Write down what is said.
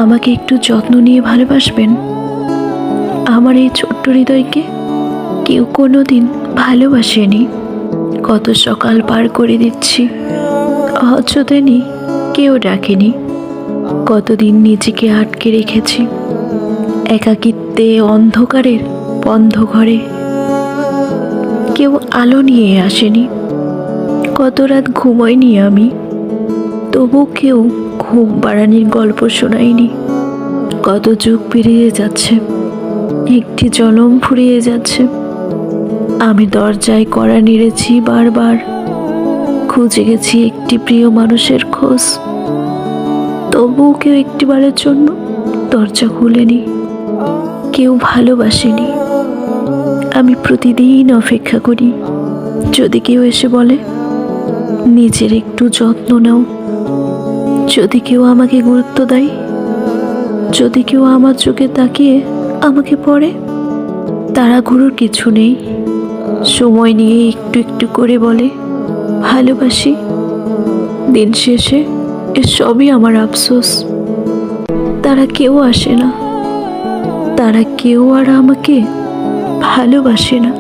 আমাকে একটু যত্ন নিয়ে ভালোবাসবেন? আমার এই ছোট্ট হৃদয়কে কেউ কোনোদিন ভালোবাসেনি। কত সকাল পার করে দিচ্ছি, অচেতনই কেউ ডাকেনি। কতদিন নিজেকে আটকে রেখেছি একাকিত্বে, অন্ধকারের বন্ধ ঘরে। কেউ আলো নিয়ে আসেনি। কত রাত ঘুমাইনি আমি, তবু কেউ ঘুম বাড়ানির গল্প শোনায়নি। কত যুগ পেরিয়ে যাচ্ছে, একটি জনম ফুরিয়ে যাচ্ছে। আমি দরজায় কড়া নেড়েছি বারবার, খুঁজে গেছি একটি প্রিয় মানুষের খোঁজ, তবুও কেউ একটিবারের জন্য দরজা খুলেনি। কেউ ভালোবাসেনি। আমি প্রতিদিন অপেক্ষা করি, যদি কেউ এসে বলে নিজের একটু যত্ন নাও, যদি কেউ আমাকে গুরুত্ব দেয়, যদি কেউ আমার চোখে তাকিয়ে আমাকে পড়ে। তাড়াহুড়োর কিছু নেই, সময় নিয়ে একটু একটু করে বলে ভালোবাসি। দিন শেষে সবই আমার আফসোস। তারা কেউ আসে না, তারা কেউ আর আমাকে ভালোবাসে না।